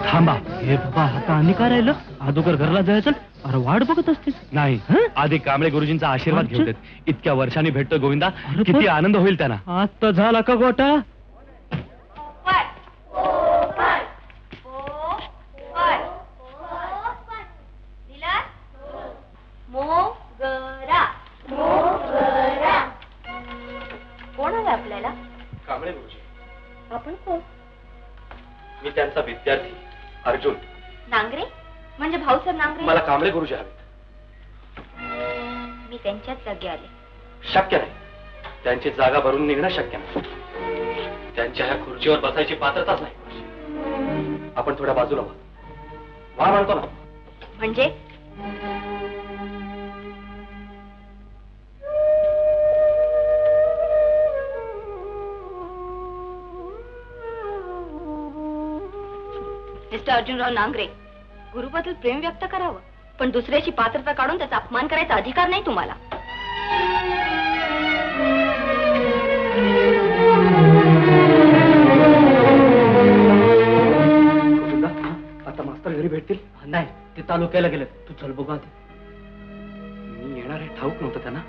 थांबा. हे बाबा आता आणि काय राहिलं? अगोदर घरला जायचं. अरे वाट बघत असते. नाही, आधी कांबळे गुरुजींचा आशीर्वाद घेऊ देत. इतक्या वर्षांनी भेटतो गोविंदा, किती आनंद होईल त्यांना. आता झाला का गोटा? कोण आहे आपल्याला? कांबळे गुरुजी. आपण कोण? मी त्यांचा विद्यार्थी अर्जुन नांगरे. म्हणजे भाऊसाहेब नांगरे. मला कांबळे गुरुजी हवेत. मी त्यांच्याच जागी आले. शक्य नाही. त्यांची जागा भरून निघणं शक्य नाही. त्यांच्या ह्या खुर्चीवर बसायची पात्रताच नाही. आपण थोड्या बाजूला व्हा म्हणतो ना. म्हणजे मिस्टर अर्जुनराव नांगरे, गुरुबद्दल प्रेम व्यक्त करावं, पण दुसऱ्याची पात्रता काढून त्याचा अपमान करायचा अधिकार नाही तुम्हाला. आता मास्तर घरी भेटतील? नाही, ते तालुक्याला गेले. तू चल बघू आधी. मी येणार हे ठाऊक नव्हतं त्यांना.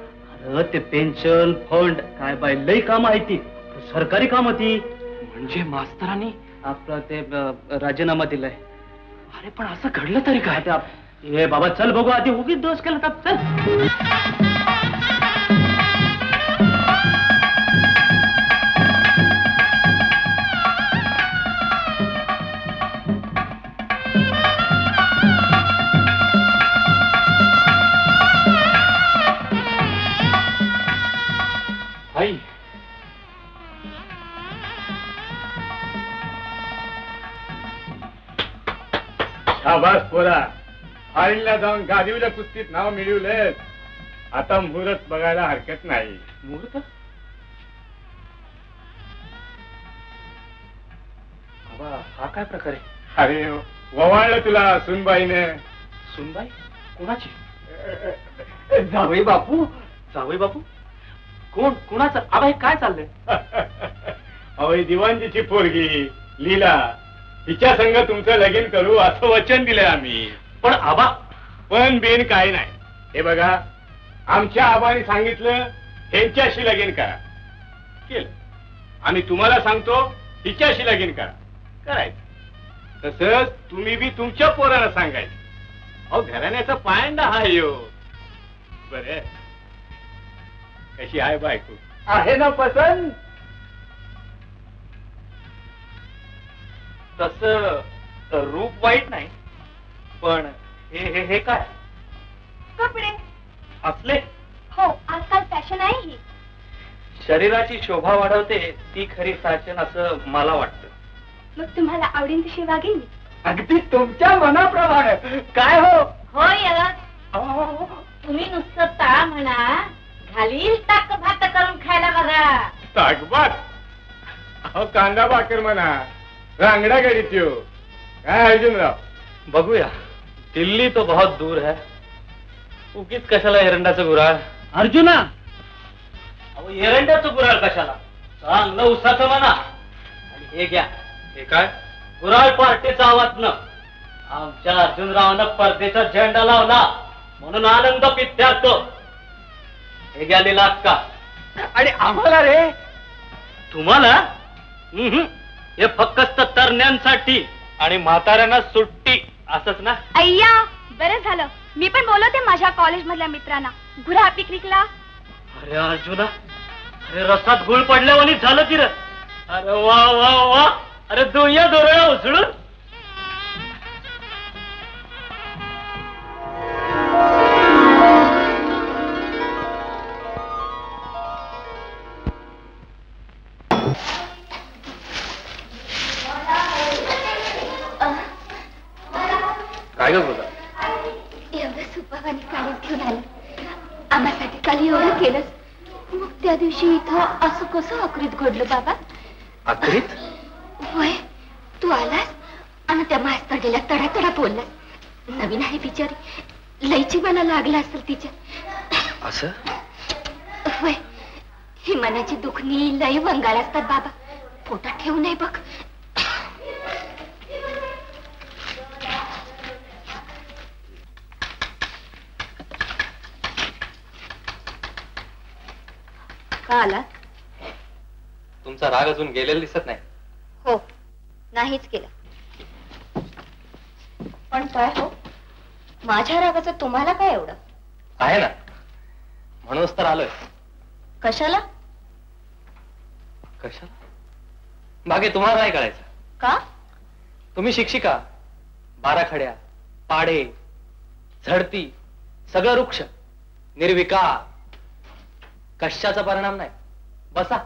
अरे ते पेन्शन फंड काय बाय लई काम आहे ती, सरकारी काम ती. म्हणजे मास्तरांनी आपलं ते राजीनामा दिलाय. अरे पण असं घडलं तरी काय? हे बाबा चल बघू आधी. उगीच दोष केला का? चल. आई, शाबास पोरा. फाळीला जाऊन गादीवल्या कुस्तीत नाव मिळवलंय. आता मुहूर्त बघायला हरकत नाही. मुहूर्त? बाबा हा काय प्रकार आहे? अरे ववाळलं तुला सुनबाईने. सुनबाई? कोणाची? जावई बापू. जावई बापू? कोण? कोणाचं? आबा हे काय चाललंय? अवय दिवाणजीची पोरगी लीला, तिच्या संग तुमचं लगीन करू असं वचन दिलंय आम्ही. पण आबा. पण बेन काय नाही. हे बघा, आमच्या आबाने सांगितलं ह्यांच्याशी लगीन करा. केलं. आम्ही तुम्हाला सांगतो हिच्याशी लगीन करा. करायचं. तसंच तुम्ही बी तुमच्या पोराला सांगायचं. अहो घराण्याचा पायंडा हा यो. बरे कशी आहे बायको? आहे ना पसंत? तस रूप वाईट नाही, पण हे हे काय? कपडे असले? हो, आजकाल फॅशन आहे ही. शरीराची शोभा वाढवते ती खरी फॅशन असं मला वाटतं. मग तुम्हाला आवडीन तशी वागेल मी. अगदी तुमच्या मनाप्रमाणे. काय हो? होय. तुम्ही नुसतं ता म्हणा, घालील ताक भात करून खायला बघा. ताकबात? अहो कांदा भाकर म्हणा, रांगडा गडीत येऊ. काय अर्जुनराव? बघूया. दिल्ली तो बहुत दूर है. उगीच कशाला एरंडाचं गुराळ? अर्जुना, अहो एरंडाचं गुराळ कशाला? चांगलं उसाचं म्हणा. आणि हे घ्या. हे काय? गुराळ पार्टीचा आवाज न. आमच्या अर्जुनरावानं परदेचा झेंडा लावला म्हणून आनंद पित्यातो. हे घ्या लिला का? आणि आम्हाला रे? तुम्हाला? हे फक्त तरण्यांसाठी आणि म्हाताऱ्यांना सुट्टी असंच ना? अय्या, बरं झालं. मी पण बोलवते माझ्या कॉलेज मधल्या मित्रांना गुरा पिकनिकला. अरे अर्जुना, अरे रसात गुळ पडल्यावानी झालं की रे. अरे वा वा वा. अरे दुनिया दोरळा उचलून. काय ग बोला? एवढं सुपावानी काळीच घेऊन आलं. आम्हासाठी काल एवढं केलंच, मग त्या दिवशी इथं असं कसं आकृत घडलं बाबा? आकृत? होय, तू आलास आणि त्या मास्तर गेल्या तडातडा बोललास. नवीन आहे बिचारी, लयची मना लागला असेल तिच्या. असं? होय, ही मनाची दुखणी लय वंगाळ असतात बाबा. पोटात ठेवू नये बघ. का आला? तुमचा राग अजून गेलेला दिसत नाही. हो, नाहीच केला. पण काय हो, माझ्या रागाचं तुम्हाला काय एवढं? आहे ना, म्हणूनच तर आलोय. कशाला? कशाला? बाकी तुम्हाला नाही कळायचं का? तुम्ही शिक्षिका, बाराखड्या, पाढे, झडती, सगळं वृक्ष, निर्विकार, कशाचा परिणाम नाही. बसा.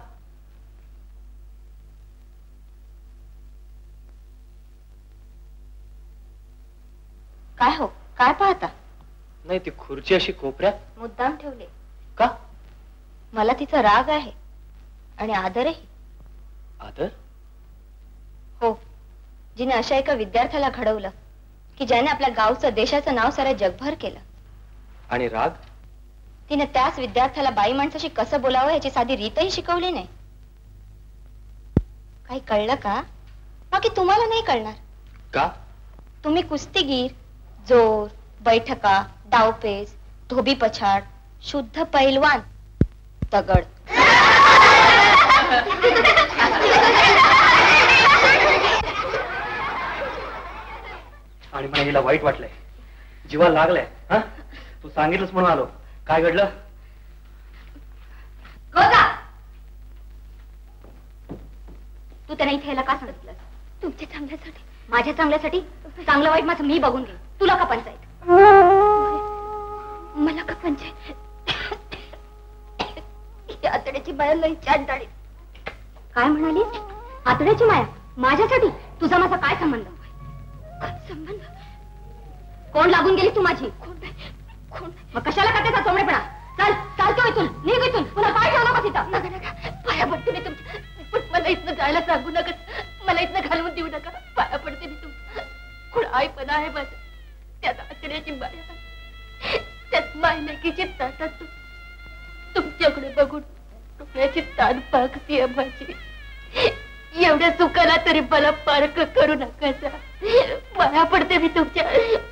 काय हो, काय पाहता? नाही, ती खुर्ची अशी कोपऱ्यात मुद्दाम ठेवले. का? मला तिचा राग आहे आणि आदरही. आदर? हो, जिने अशा एका विद्यार्थ्याला घडवलं की ज्याने आपल्या गावचं, देशाचं नाव साऱ्या जगभर केलं. आणि राग? तिने त्याच विद्यार्थ्याला बाई माणसाशी कसं बोलावं याची साधी रीतही शिकवली नाही. काही कळलं का? बाकी तुम्हाला नाही कळणार. का? तुम्ही कुस्तीगीर, जोर, बैठका, डावपेच, धोबी पछाड, शुद्ध पैलवान, दगड. आणि मला हिला वाईट वाटलंय, जीवा लागलाय. हा, तू सांगितलंच म्हणून आलो. काय घडलं? तू त्यांना इथे यायला का सांगितलं? तुमच्या चांगल्यासाठी. माझ्या चांगल्यासाठी? चांगलं वाईट माझं मी बघून घेईन. तुला का पंचायत? मला का पंचायत? आतड्याची माया लई चांडाळी. काय म्हणाली? आतड्याची माया माझ्यासाठी? तुझा माझा काय संबंध? संबंध? कोण लागून गेली तू माझी? कोण नाही. मग कशाला का त्याचा चोमडेपणा? चल, चालतो इथून, निघ इथून. पुन्हा काय ठेवलं बस इथं? नका नका, पाया पडते मी तुमच्या. पण मला इथनं जायला सांगू नका, मला इथनं घालवून देऊ नका. पाया पडते मी तुमच्या. कुणाईपणा आहे माझा. त्यात आचऱ्याची माया, त्यात मायलेकीची ताटात तुमच्याकडे बघून डोळ्याची ताण पाकतीये माझी. एवढ्या सुखाला तरी मला पारक करू नका. पाया पडते मी तुमच्या.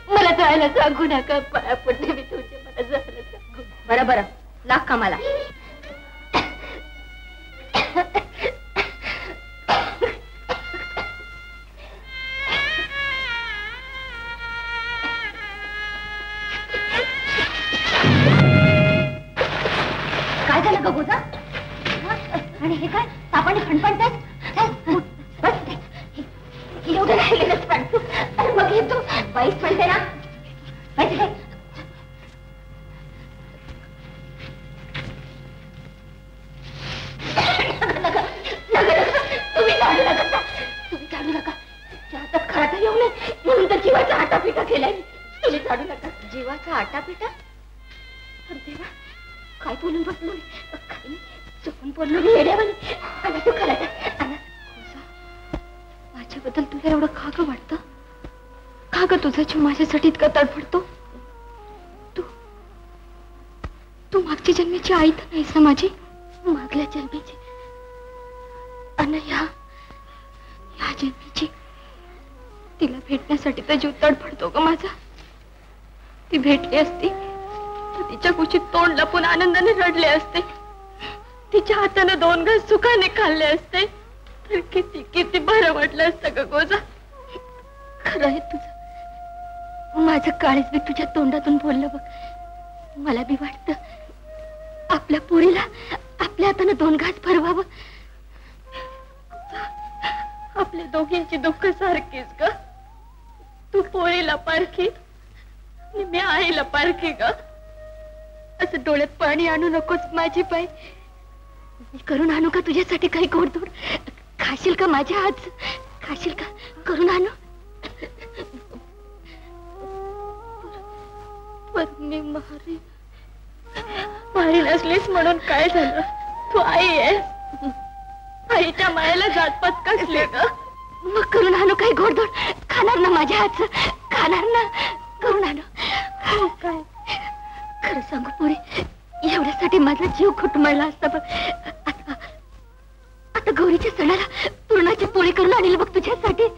मला जायला सांगू नका. पाया पडते मी तुमच्या. मला जायला सांगू. बरं बरं, लाग कामाला. काय झालं ग गोदा? आणि हे काय सापाने फणफणतात? एवढं राहिलेलंच पण मग हे तू बाईच म्हणते ना. तुम्ही झाडू नका. तुम्ही झाडू नका. तुमच्या हातात खराटा येऊ नये म्हणून तर जीवाचा आटापिटा केलाय. तुम्ही झाडू नका. जीवाचा आटापिटा? देवा, काय बोलून बसलो मी? काही नाही, चुकून बोललो मी येड्यावानी. आला तू खराटा. माझ्याबद्दल तुला एवढं का ग वाटतं? का ग तुझा जीव माझ्यासाठी इतका तडफडतो? तू मागच्या जन्माची आई तर नाहीस ना माझी? मागल्या जन्मीची आणि ह्या जन्मीची. तिला भेटण्यासाठी तर जीव तडफडतो ग माझा. ती भेटली असती तर तिच्या कुशीत तोंड लपून आनंदाने रडले असते. तिच्या हाताने 2 घास सुखाने खाल्ले असते तर किती किती बरं वाटलं असतं ग गोजा. खरं आहे तुझं. माझं काळीच बी तुझ्या तोंडातून बोललं बघ. मला बी वाटतं आपल्या पोरीला आपल्या हाताने 2 घास भरवावं. आपल्या दोघींची दुःख सारखीच ग. तू पोरीला पारखी आणि मी आईला पारखी ग. असं डोळ्यात पाणी आणू नकोस माझी बाई. मी करून आणू का तुझ्यासाठी काही गोडधोड? खाशील का माझ्या हात? खाशील का? करून आणू? पण मी मारी नसलीस म्हणून काय झालं? तू आई आहेस. आईच्या मायेला जातपात कसले ग? मग करून आणू काही गोडधोड? खाणार ना माझ्या हातचं? खाणार ना? करून आणू. काय खरं सांगू पुरी, एवढ्यासाठी माझा जीव खुटमळला असता बघ. आता गौरीच्या सणाला पुरणाची पोळी करून आणली बघ तुझ्यासाठी.